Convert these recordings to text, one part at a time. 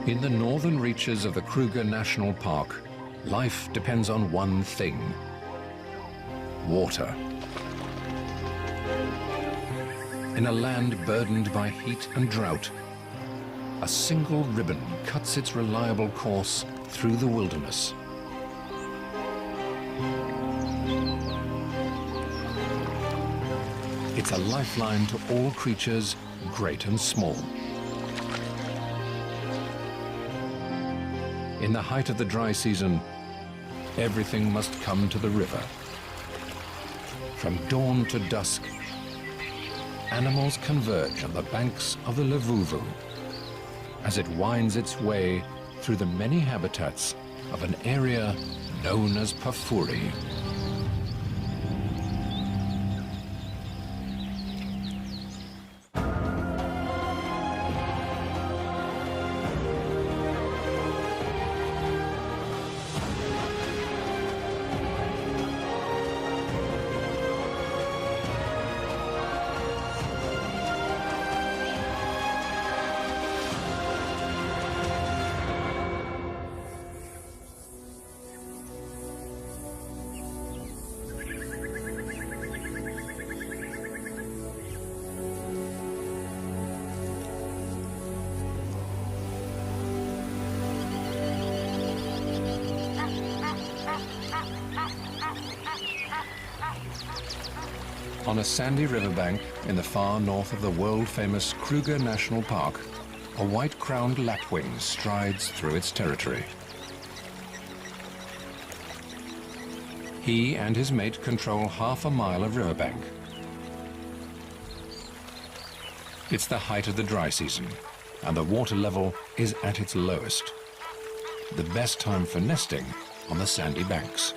In the northern reaches of the Kruger National Park, life depends on one thing: water. In a land burdened by heat and drought, a single ribbon cuts its reliable course through the wilderness. It's a lifeline to all creatures, great and small. In the height of the dry season, everything must come to the river. From dawn to dusk, animals converge on the banks of the Luvuvu as it winds its way through the many habitats of an area known as Pafuri. On a sandy riverbank in the far north of the world-famous Kruger National Park, a white-crowned lapwing strides through its territory. He and his mate control half a mile of riverbank. It's the height of the dry season, and the water level is at its lowest. The best time for nesting on the sandy banks.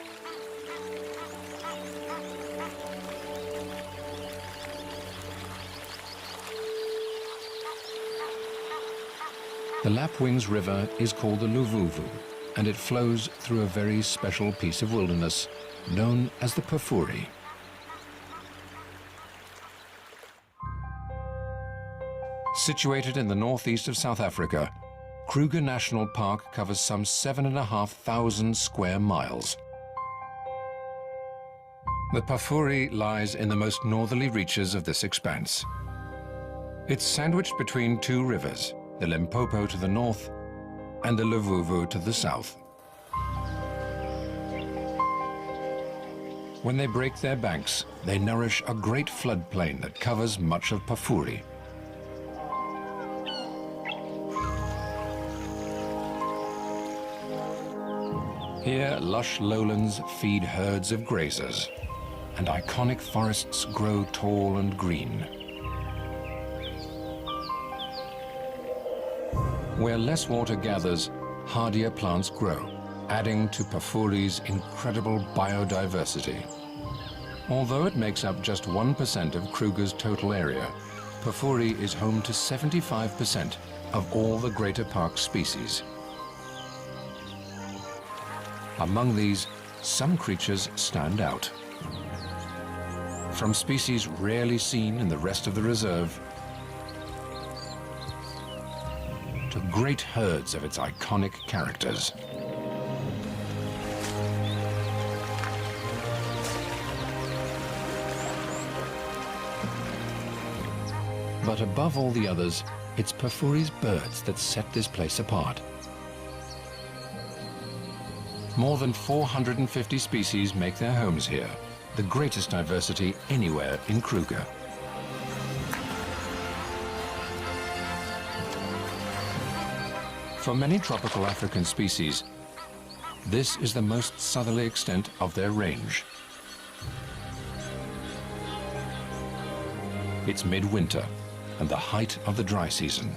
The Lapwings River is called the Luvuvu, and it flows through a very special piece of wilderness known as the Pafuri. Situated in the northeast of South Africa, Kruger National Park covers some 7,500 square miles. The Pafuri lies in the most northerly reaches of this expanse. It's sandwiched between two rivers, the Limpopo to the north and the Luvuvu to the south. When they break their banks, they nourish a great floodplain that covers much of Pafuri. Here, lush lowlands feed herds of grazers, and iconic forests grow tall and green. Where less water gathers, hardier plants grow, adding to Pafuri's incredible biodiversity. Although it makes up just 1% of Kruger's total area, Pafuri is home to 75% of all the Greater Park species. Among these, some creatures stand out. From species rarely seen in the rest of the reserve, to great herds of its iconic characters. But above all the others, it's Pafuri's birds that set this place apart. More than 450 species make their homes here, the greatest diversity anywhere in Kruger. For many tropical African species, this is the most southerly extent of their range. It's midwinter and the height of the dry season.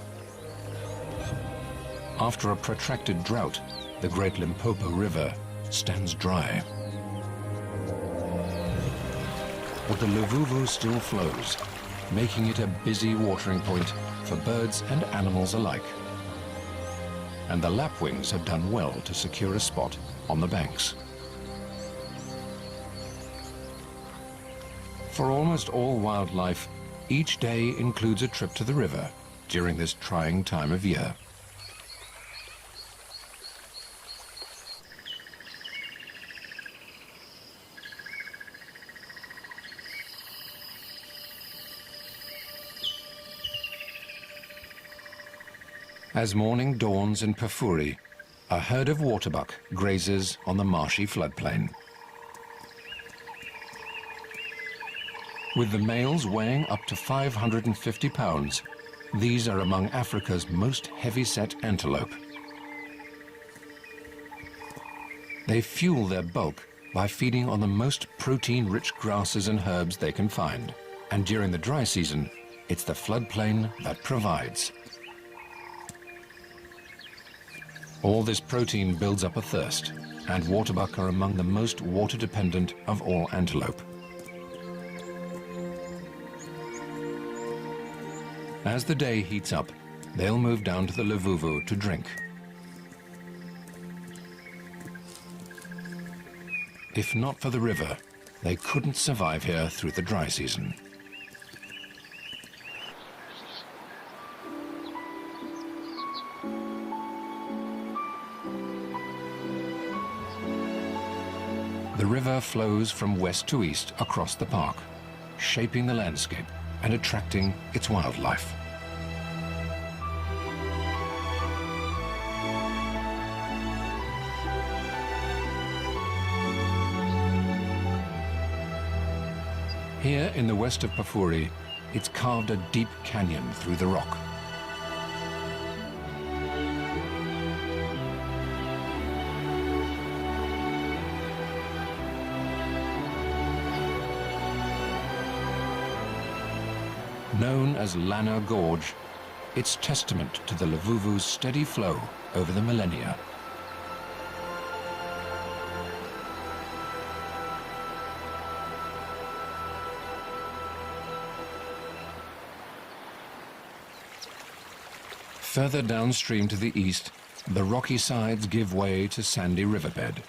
After a protracted drought, the Great Limpopo River stands dry. But the Luvuvu still flows, making it a busy watering point for birds and animals alike. And the lapwings have done well to secure a spot on the banks. For almost all wildlife, each day includes a trip to the river during this trying time of year. As morning dawns in Pafuri, a herd of waterbuck grazes on the marshy floodplain. With the males weighing up to 550 pounds, these are among Africa's most heavy-set antelope. They fuel their bulk by feeding on the most protein-rich grasses and herbs they can find. And during the dry season, it's the floodplain that provides. All this protein builds up a thirst, and waterbuck are among the most water-dependent of all antelope. As the day heats up, they'll move down to the Luvuvu to drink. If not for the river, they couldn't survive here through the dry season. The river flows from west to east across the park, shaping the landscape and attracting its wildlife. Here in the west of Pafuri, it's carved a deep canyon through the rock. Known as Lana Gorge, it's testament to the Luvuvu's steady flow over the millennia. Further downstream to the east, the rocky sides give way to sandy riverbed.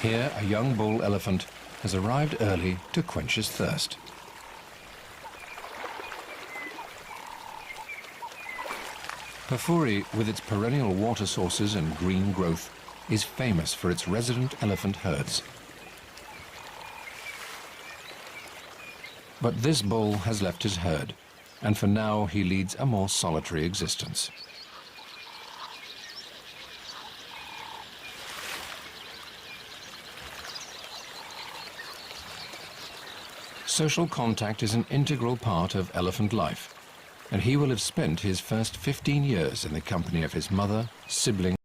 Here, a young bull elephant has arrived early to quench his thirst. Pafuri, with its perennial water sources and green growth, is famous for its resident elephant herds. But this bull has left his herd, and for now he leads a more solitary existence. Social contact is an integral part of elephant life, and he will have spent his first 15 years in the company of his mother, siblings,